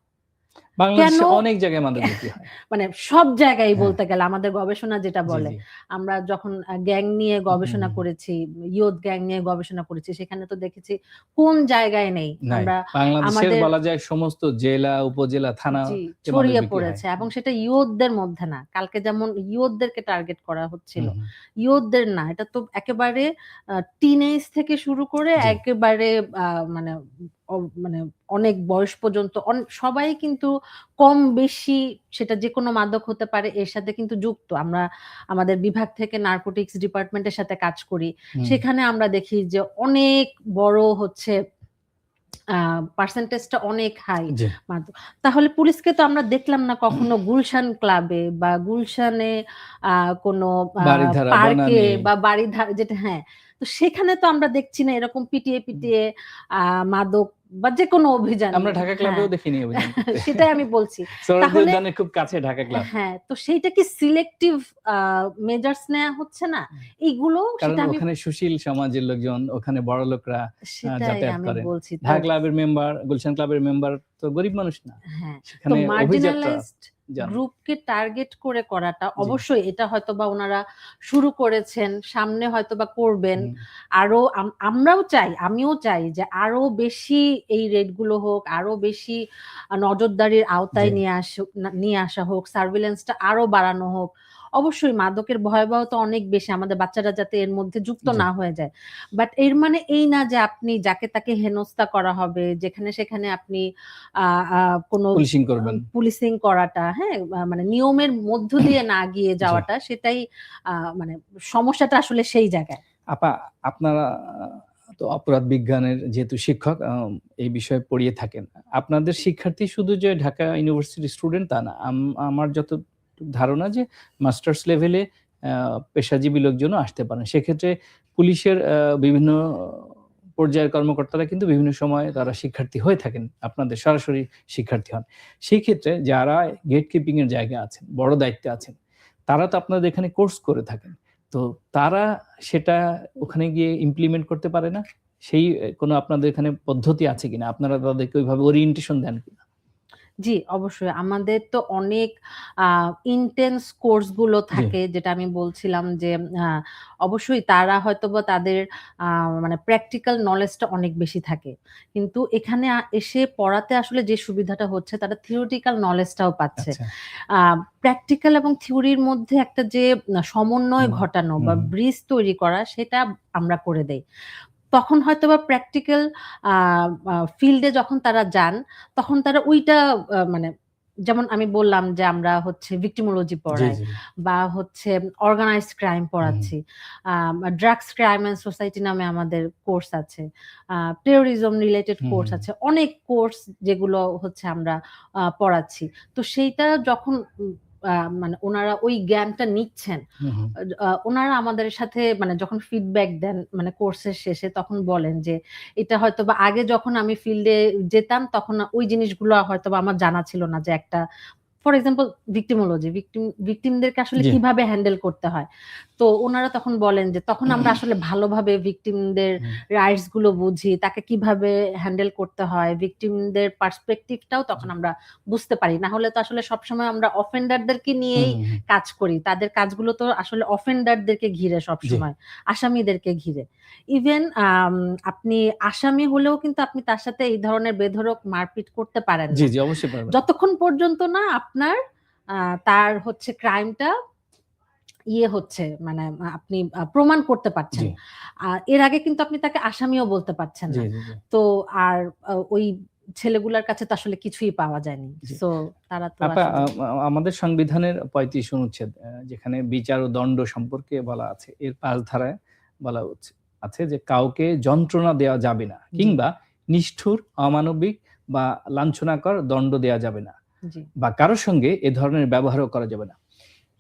কেন বাংলাদেশে অনেক জায়গায় মাদক বিক্রি হয়। মানে সব জায়গায় হ্যাঁ, বলতে গেলে আমাদের গবেষণা যেটা জি, বলে। জি। আমরা যখন গ্যাং নিয়ে হুম, গবেষণা করেছি, ইয়ুথ গ্যাং নিয়ে গবেষণা করেছি, সেখানে তো দেখেছি কোন জায়গায় নেই। নাই। আমরা বাংলাদেশের আমাদের বলা যায় সমস্ত জেলা, উপজেলা, জি, থানাতে মাদক ছড়িয়ে বিক্রি হয়। পড়েছে এবং সেটা ইয়ুথদের মধ্যে না। কালকে যেমন ইয়ুথদেরকে টার্গেট করা হচ্ছিল। হুম, হুম। ইয়ুথদের না, এটা তো একেবারে টিনেজ থেকে শুরু করে জি, একেবারে আ মানে অ মানে অনেক বয়স পর্যন্ত সবাই কিন্তু কম বেশি সেটা যেকোনো মাদক হতে পারে এর সাথে কিন্তু যুক্ত। আমরা আমাদের বিভাগ থেকে নার্কোটিক্স ডিপার্টমেন্টের সাথে কাজ করি। হুম, সেখানে আমরা দেখি যে অনেক বড় হচ্ছে আ পার্সেন্টেজটা অনেক হাই জি। মাদক। তাহলে পুলিশকে তো আমরা দেখলাম না কখনো গুলশান ক্লাবে বা গুলশানে আ কোনো আ বারিধারা, পার্কে বনানী। বা বাড়ির যেটা হ্যাঁ। তো সেখানে তো আমরা দেখছি না এরকম পিটিয়ে আ মাদক বা যেকোনো অভিযান আমরা ঢাকা হ্যাঁ, ক্লাবেও দেখিনি অভিযান করতে। সেটাই আমি বলছি। সোহরাওয়ার্দী তাহলে উদ্যানের খুব কাছে ঢাকা ক্লাব। হ্যাঁ, তো সেইটা কি সিলেক্টিভ আ মেজার্স নেয়া হচ্ছে না? এইগুলো কারণ সেটা আমি ওখানে সুশীল সমাজের লোকজন, ওখানে বড়লোকরা সেটাই যাতায়াত আমি করেন। বলছি। ঢাকা ক্লাবের মেম্বার, গুলশান ক্লাবের মেম্বার তো গরিব মানুষ না। হ্যাঁ, তো সেখানে অভিজাতরা মার্জিনালাইজড যান। গ্রুপকে টার্গেট করে করাটা জি। অবশ্যই এটা হয়তোবা উনারা শুরু করেছেন, সামনে হয়তোবা করবেন। হুম, আরো আমরাও চাই, আমিও চাই যে আরো বেশি এই রেড গুলো হোক, আরো বেশি নজরদারির জি। আওতায় নিয়ে আসা হোক, সার্ভেইলেন্স টা আরো বাড়ানো হোক। অবশ্যই মাদকের ভয়াবহতা অনেক বেশি। আমাদের বাচ্চারা যাতে এর মধ্যে যুক্ত জি। না হয়ে যায়। বাট এর মানে এই না যে আপনি যাকে তাকে হেনস্থা করা হবে, যেখানে সেখানে আপনি আ আ কোনো পুলিশিং করবেন। পুলিশিং করাটা, হ্যাঁ? মানে নিয়মের মধ্য দিয়ে না গিয়ে জি। যাওয়াটা সেটাই মানে সমস্যাটা আসলে সেই জায়গায়। আপা, আপনারা তো অপরাধ বিজ্ঞানের যেহেতু শিক্ষক এই বিষয়ে পড়িয়ে থাকেন। আপনাদের শিক্ষার্থী শুধু যে ঢাকা ইউনিভার্সিটির স্টুডেন্ট তা না। আমার যতটুকু ধারণা যে মাস্টার্স লেভেলে পেশাজীবী লোকজনও আসতে পারেন। সেক্ষেত্রে পুলিশের বিভিন্ন পর্যায়ের কর্মকর্তারা কিন্তু বিভিন্ন সময় তারা শিক্ষার্থী হয়ে থাকেন। আপনাদের সরাসরি শিক্ষার্থী হন। সেই ক্ষেত্রে যারা গেট কিপিং এর জায়গায় আছেন, বড় দায়িত্বে আছেন, তারা তো আপনাদের এখানে কোর্স করে থাকেন। তো তারা সেটা ওখানে গিয়ে ইমপ্লিমেন্ট করতে পারে না? সেই কোনো আপনাদের এখানে পদ্ধতি আছে কিনা? আপনারা তাদেরকে ওইভাবে ওরিয়েন্টেশন দেন কিনা? জি, অবশ্যই। আমাদের তো অনেক আ ইনটেন্স কোর্স গুলো জি। থাকে, যেটা আমি বলছিলাম যে আ অবশ্যই তারা হয়তোবা তাদের আ মানে প্র্যাকটিক্যাল নলেজটা অনেক বেশি থাকে। কিন্তু এখানে এসে পড়াতে আসলে যে সুবিধাটা হচ্ছে, তারা থিওরিটিক্যাল নলেজটাও পাচ্ছে। আচ্ছা। আ প্র্যাকটিক্যাল এবং থিওরির মধ্যে একটা যে সমন্বয় হুম, ঘটানো বা হুম, ব্রিজ তৈরি করা, সেটা আমরা করে দেই। তখন হয়তোবা প্র্যাকটিক্যাল আ আ ফিল্ডে যখন তারা যান, তখন তারা ওইটা মানে, যেমন আমি বললাম যে আমরা হচ্ছে ভিক্টিমোলজি জি, পড়াই জি। বা হচ্ছে অর্গানাইজড ক্রাইম হুম, পড়াচ্ছি। ড্রাগস ক্রাইম অ্যান্ড সোসাইটি নামে আমাদের কোর্স আছে। টেরোরিজম রিলেটেড হুম, কোর্স হুম, আছে। অনেক কোর্স যেগুলো হচ্ছে আমরা পড়াচ্ছি। তো সেইটা যখন উম আ মানে উনারা ওই জ্ঞানটা নিচ্ছেন, হুম, হুম, উনারা আমাদের সাথে মানে যখন ফিডব্যাক দেন মানে কোর্সের শেষে, তখন বলেন যে, "এটা হয়তোবা আগে যখন আমি ফিল্ডে যেতাম তখন ওই জিনিসগুলো হয়তোবা আমার জানা ছিল না যে একটা।" ফর এক্সাম্পল ভিক্টিমোলজি, ভিকটিমদেরকে আসলে জি। কিভাবে হ্যান্ডেল করতে হয়। তো উনারা তখন বলেন যে, "তখন আমরা আসলে ভালোভাবে ভিকটিমদের হুম, রাইটস গুলো বুঝি, তাকে কিভাবে হ্যান্ডেল করতে হয়, ভিকটিমদের পার্সপেক্টিভ টাও জি। তখন আমরা বুঝতে পারি। না হলে তো আসলে সবসময় আমরা অফেন্ডারদেরকে হুম, নিয়েই হুম, হুম। কাজ করি। তাদের কাজগুলো তো আসলে অফেন্ডারদেরকে ঘিরে জি। সবসময়, আসামিদেরকে ঘিরে। ইভেন আপনি আসামি হলেও কিন্তু আপনি তার সাথে এই ধরনের বেধড়ক মারপিট করতে পারেন জি, না। জি, অবশ্যই পারবেন। যতক্ষণ পর্যন্ত না আপনার আ তার হচ্ছে ক্রাইমটা হচ্ছে, মানে আপনি প্রমাণ করতে পারছেন। জি, এর আগে কিন্তু আপনি তাকে আসামিও বলতে পারছেন জি, না। জি, জি, তো আর ওই ছেলেগুলার কাছে তো আসলে কিছুই পাওয়া যায়নি। জি। সো তারা তো আপা আসলে। আমাদের সংবিধানের ৩৫ অনুচ্ছেদ যেখানে বিচার ও দণ্ড সম্পর্কে বলা আছে। এর ৫ ধারায় বলা আছে যে কাউকে যন্ত্রণা দেওয়া যাবে না জি, কিংবা নিষ্ঠুর, অমানবিক বা লাঞ্ছনাকর দণ্ড দেয়া যাবে না জি। বা কারো সঙ্গে এ ধরনের ব্যবহারও করা যাবে না।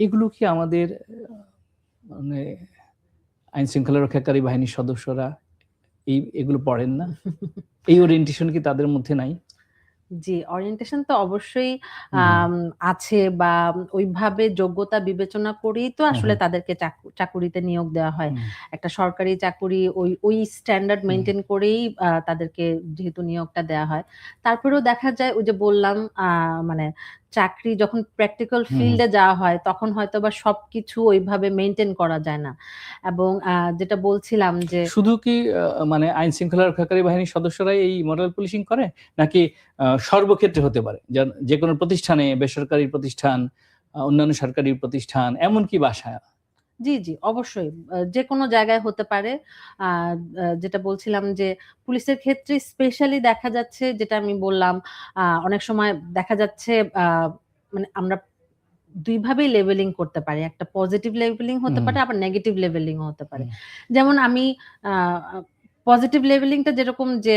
এগুলো কি আমাদের মানে আইন শৃঙ্খলা রক্ষাকারী বাহিনীর সদস্যরা এগুলো পড়েন না? এই ওরিয়েন্টেশন কি তাদের মধ্যে নাই? জি, ওরিয়েন্টেশন তো অবশ্যই হুম, হুম, আম আছে, বা ওইভাবে যোগ্যতা বিবেচনা করেই তো হুম, আসলে হুম, তাদেরকে চাকুরিতে নিয়োগ দেওয়া হয়। হুম, একটা সরকারি চাকুরি ওই স্ট্যান্ডার্ড হুম, মেইনটেইন করেই তাদেরকে যেহেতু নিয়োগটা দেওয়া হয়। তারপরেও দেখা যায় ওই যে বললাম, মানে চাকরি যখন প্র্যাকটিক্যাল হুম, হুম। ফিল্ডে যাওয়া হয় তখন হয়তোবা সবকিছু ওইভাবে মেইনটেইন করা যায় না। এবং যেটা বলছিলাম যে। শুধু কি মানে আইন শৃঙ্খলা রক্ষাকারী বাহিনীর সদস্যরাই এই মোরাল পুলিশিং করে? নাকি সর্বক্ষেত্রে হতে পারে? যেকোনো প্রতিষ্ঠানে, বেসরকারি প্রতিষ্ঠান, অন্যান্য সরকারি প্রতিষ্ঠান, এমনকি বাসায়? জি, জি, অবশ্যই। যেকোনো জায়গায় হতে পারে। আ আ যেটা বলছিলাম যে পুলিশের ক্ষেত্রে স্পেশালি দেখা যাচ্ছে, যেটা আমি বললাম, অনেক সময় দেখা যাচ্ছে আ মানে আমরা ২ ভাবেই লেভেলিং করতে পারি। একটা পজিটিভ লেভেলিং হতে হুম, পারে, আবার নেগেটিভ লেভেলিং ও হতে পারে। হুম, যেমন আমি আ আ পজিটিভ লেভেলিংটা যেরকম যে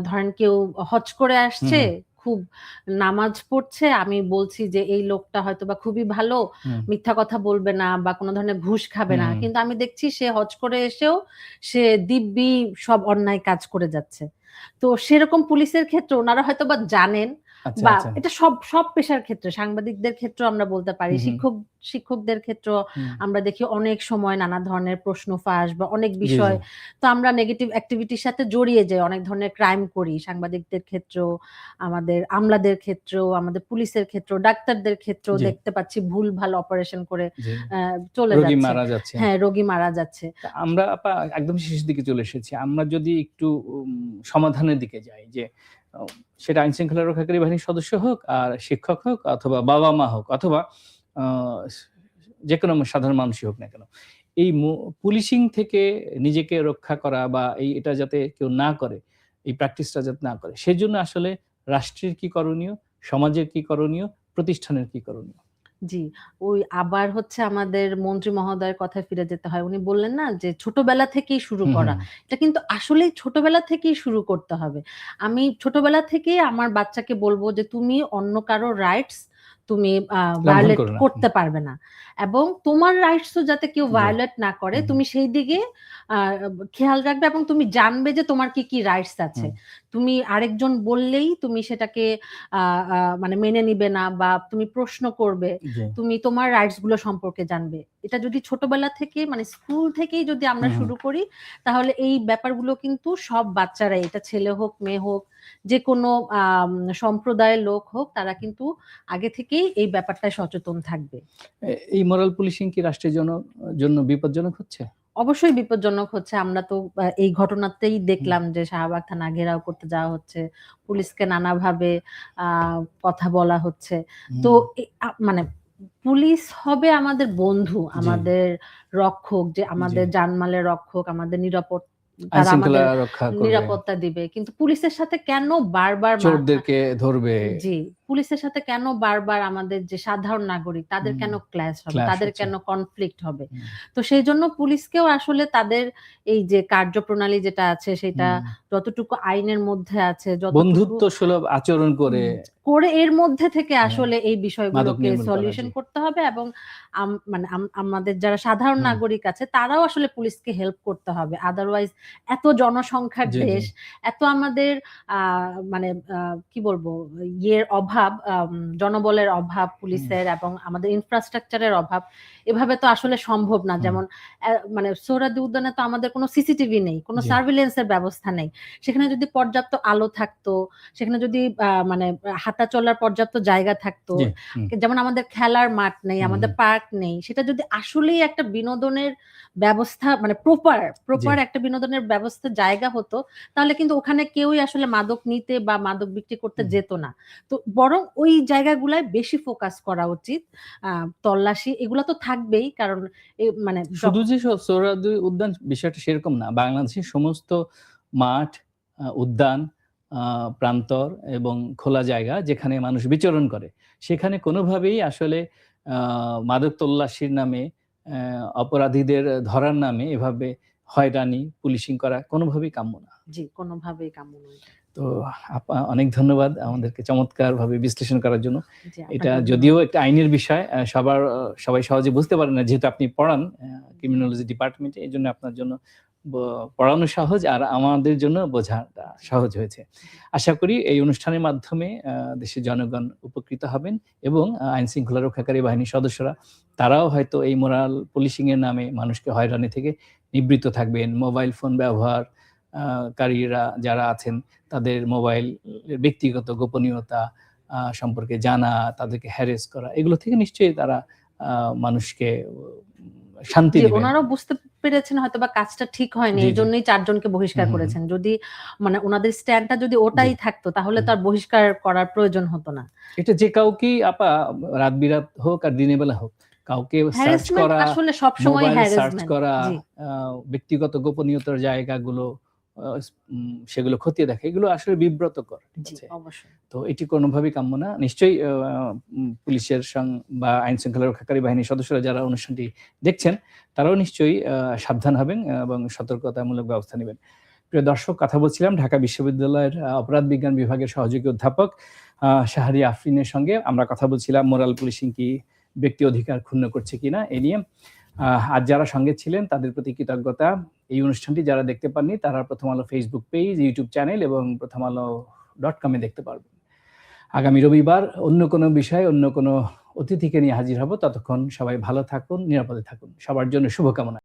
ধরেন কেউ হজ করে হুম, আসছে, হুম, খুব নামাজ পড়ছে। আমি বলছি যে এই লোকটা হয়তোবা খুবই ভালো, হুম, মিথ্যা কথা বলবে না বা কোন ধরনের ঘুষ খাবে না। হুম, কিন্তু আমি দেখছি সে হজ করে এসেও সে দিব্যি সব অন্যায় কাজ করে যাচ্ছে। তো সেরকম পুলিশের ক্ষেত্রে উনারা হয়তোবা জানেন, আচ্ছা, বা আচ্ছা। এটা সব পেশার ক্ষেত্রে, সাংবাদিকদের ক্ষেত্রেও আমরা বলতে পারি। হুম, হুম, শিক্ষকদের ক্ষেত্রেও হুম। আমরা দেখি অনেক সময় নানা ধরনের প্রশ্ন ফাঁস বা অনেক জি, জি। বিষয়। তো আমরা নেগেটিভ অ্যাক্টিভিটির সাথে জড়িয়ে যাই। অনেক ধরনের ক্রাইম করি। সাংবাদিকদের ক্ষেত্রেও, আমাদের আমলাদের ক্ষেত্রেও, আমাদের পুলিশের ক্ষেত্রেও, ডাক্তারদের ক্ষেত্রেও জি, দেখতে পাচ্ছি ভুলভাল অপারেশন করে জি। অ্যা চলে রোগী যাচ্ছে। মারা যাচ্ছে। হ্যাঁ, রোগী মারা যাচ্ছে। তা আমরা আপা একদম শেষের দিকে চলে এসেছি। আমরা যদি একটু সমাধানের দিকে যাই যে অ সেটা আইন শৃঙ্খলা রক্ষাকারী বাহিনীর সদস্য হোক, আর শিক্ষক হোক অথবা বাবা-মা হোক অথবা আ যেকোনো সাধারণ মানুষই হোক না কেন। এই পুলিশিং থেকে নিজেকে রক্ষা করা বা এটা যাতে কেউ না করে, এই প্র্যাকটিসটা যাতে না করে, সেজন্য আসলে রাষ্ট্রের কি করণীয়, সমাজের কি করণীয়, প্রতিষ্ঠানের কি করণীয়? জি, ওই আবার হচ্ছে আমাদের মন্ত্রী মহোদয়ের কথায় ফিরে যেতে হয়। উনি বললেন না যে ছোটবেলা থেকেই শুরু হুম, করা। হুম। এটা কিন্তু আসলেই ছোটবেলা থেকেই শুরু করতে হবে। আমি ছোটবেলা থেকেই আমার বাচ্চাকে বলব যে তুমি অন্য কারো রাইটস তুমি লঙ্ঘন ভায়োলেট করো না। করতে পারবে না। এবং তোমার রাইটস ও যাতে কেউ জি। ভায়োলেট না করে হুম, তুমি সেই দিকে আ খেয়াল রাখবে এবং তুমি জানবে যে তোমার কি রাইটস আছে। হুম। তুমি আরেকজন বললেই তুমি সেটাকে আ আ মানে মেনে নিবে না বা তুমি প্রশ্ন করবে। জি। তুমি তোমার রাইটস গুলো সম্পর্কে জানবে। এটা যদি ছোটবেলা থেকে মানে স্কুল থেকেই যদি আমরা হুম, হুম। শুরু করি, তাহলে এই ব্যাপারগুলো কিন্তু সব বাচ্চারাই, এটা ছেলে হোক, মেয়ে হোক, যেকোনো সম্প্রদায়ের লোক হোক, তারা কিন্তু আগে থেকেই এই ব্যাপারটায় সচেতন থাকবে। এই মোরাল পুলিশিং কি রাষ্ট্রের জন্য বিপজ্জনক হচ্ছে? অবশ্যই বিপজ্জনক হচ্ছে। আমরা তো এই ঘটনাতেই হুম, দেখলাম যে শাহবাগ থানা ঘেরাও করতে যাওয়া হচ্ছে। পুলিশকে নানাভাবে আ কথা বলা হচ্ছে। তো হুম। মানে পুলিশ হবে আমাদের বন্ধু, জি, আমাদের রক্ষক, যে জি। আমাদের জানমালের রক্ষক, আমাদের তারা আইনশৃঙ্খলা আমাদের রক্ষা করবে। নিরাপত্তা দিবে। কিন্তু পুলিশের সাথে কেন বারবার চোরদেরকে ধরবে। জি, পুলিশের সাথে কেন বারবার আমাদের যে সাধারণ নাগরিক তাদের হুম, কেন ক্ল্যাশ হবে? ক্লাশ তাদের হচ্ছে। কেন কনফ্লিক্ট হবে? হুম, তো সেইজন্য পুলিশকেও আসলে তাদের এই যে কার্যপ্রণালী যেটা আছে সেটা হুম। যতটুকু আইনের মধ্যে আছে, যতটুকু বন্ধুত্ব সুলভ আচরণ করে হুম, করে এর মধ্যে থেকে হ্যাঁ, আসলে এই মাদক বিষয়গুলোকে নির্মূল করা। সলিউশন জি। করতে হবে এবং মানে আমাদের যারা সাধারণ হুম। নাগরিক আছে তারাও আসলে পুলিশকে হেল্প করতে হবে। আদারওয়াইজ এত জনসংখ্যার জি, জি। দেশ, এত আমাদের আ মানে কি বলবো ইয়ের অভাব, জনবলের অভাব হুম, পুলিশের এবং আমাদের ইনফ্রাস্ট্রাকচার এর অভাব। এভাবে তো আসলে সম্ভব না। হুম। যেমন মানে সোহরাওয়ার্দী উদ্যানে তো আমাদের কোনো সিসিটিভি নেই, কোনো জি, সার্ভিল্যান্স এর ব্যবস্থা নেই। সেখানে যদি পর্যাপ্ত আলো থাকতো, সেখানে যদি মানে হাঁটা চলার পর্যাপ্ত জায়গা থাকতো। জি। হুম, যেমন আমাদের খেলার মাঠ নেই, হুম, আমাদের হুম। পার্ক নেই। সেটা যদি আসলেই একটা বিনোদনের ব্যবস্থা মানে জি, প্রপার একটা বিনোদনের ব্যবস্থা জায়গা হতো, তাহলে কিন্তু ওখানে কেউই আসলে মাদক নিতে বা মাদক বিক্রি করতে হুম। যেত না। তো বরং ওই জায়গাগুলায় বেশি ফোকাস করা উচিত। আ তল্লাশি এগুলা তো থাকবেই। কারণ মানে শুধু যে সোহরাওয়ার্দী উদ্যান বিষয়টা সেরকম না। বাংলাদেশের সমস্ত মাঠ, উদ্যান, আ প্রান্তর এবং খোলা জায়গা যেখানে মানুষ বিচরণ করে, সেখানে কোনোভাবেই আসলে আ মাদক তল্লাশির নামে অপরাধীদের ধরার নামে এভাবে হয়রানি, পুলিশিং করা কোনোভাবেই কাম্য না। জি, কোনভাবেই কাম্য নয়। তো অনেক ধন্যবাদ আমাদেরকে চমৎকারভাবে বিশ্লেষণ করার জন্য। জি, এটা আপনাকেও যদিও ধন্যবাদ। একটা আইনের বিষয়, সবাই সহজে বুঝতে পারে না যেহেতু আপনি পড়ান ক্রিমিনোলজি ডিপার্টমেন্টে। এজন্য আপনার জন্য ব পড়ানো সহজ আর আমাদের জন্য বোঝাটা জি, সহজ হয়েছে। জি, আশা করি এই অনুষ্ঠানের মাধ্যমে দেশের জনগণ উপকৃত হবেন এবং আইন শৃঙ্খলা রক্ষাকারী বাহিনীর সদস্যরা তারাও হয়তো এই মোরাল পুলিশিং এর নামে মানুষকে হয়রানি থেকে নিবৃত্ত থাকবেন। মোবাইল ফোন ব্যবহার কারীরা যারা আছেন তাদের মোবাইলের ব্যক্তিগত গোপনীয়তা সম্পর্কে জানা, তাদেরকে হ্যারাস করা, এগুলো থেকে নিশ্চয়ই তারা আ মানুষকে শান্তি জি, দিবেন। উনারাও বুঝতে পেরেছেন হয়তোবা কাজটা ঠিক হয়নি। জি, জি। এজন্যই ৪ জনকে হুম, বহিষ্কার হুম, হুম। করেছেন। যদি মানে উনাদের স্ট্যান্ডটা যদি জি। ওটাই থাকতো তাহলে হুম। তো আর বহিষ্কার করার প্রয়োজন হতো না। এটা যে কাউকেই রাত-বিরাত হোক আর দিনের বেলা হোক, কাউকে সার্চ হ্যারাসমেন্ট করা, আসলে সবসময় মোবাইল সার্চ হ্যারাসমেন্ট। করা, জি, আ ব্যক্তিগত গোপনীয়তার জায়গাগুলো সেগুলো খতিয়ে দেখা, এগুলো আসলে বিব্রতকর। ঠিক জি, আছে? অবশ্যই। তো এটি কোনোভাবেই কাম্য না। নিশ্চয়ই পুলিশের বা আইনশৃঙ্খলা রক্ষাকারী বাহিনীর সদস্যরা যারা অনুষ্ঠানটি দেখছেন, তারাও নিশ্চয়ই সাবধান হবেন এবং সতর্কতামূলক ব্যবস্থা নিবেন। প্রিয় দর্শক, কথা বলছিলাম ঢাকা বিশ্ববিদ্যালয়ের অপরাধ বিজ্ঞান বিভাগের সহযোগী অধ্যাপক শাহরিয়া আফরিনের সঙ্গে। আমরা কথা বলছিলাম মোরাল পুলিশিং কি ব্যক্তি অধিকার ক্ষুণ্ণ করছে কিনা এ নিয়ে। আজ যারা সঙ্গে ছিলেন তাদের প্রতি কৃতজ্ঞতা। এই অনুষ্ঠানটি যারা দেখতে পাননি তারা প্রথম আলো ফেসবুক পেজ, ইউটিউব চ্যানেল এবং প্রথমআলো.com এ দেখতে পারবেন। আগামী রবিবার অন্য কোনো বিষয়ে অন্য কোনো অতিথিকে নিয়ে হাজির হব। ততক্ষণ সবাই ভালো থাকুন, নিরাপদে থাকুন। সবার জন্য শুভকামনা।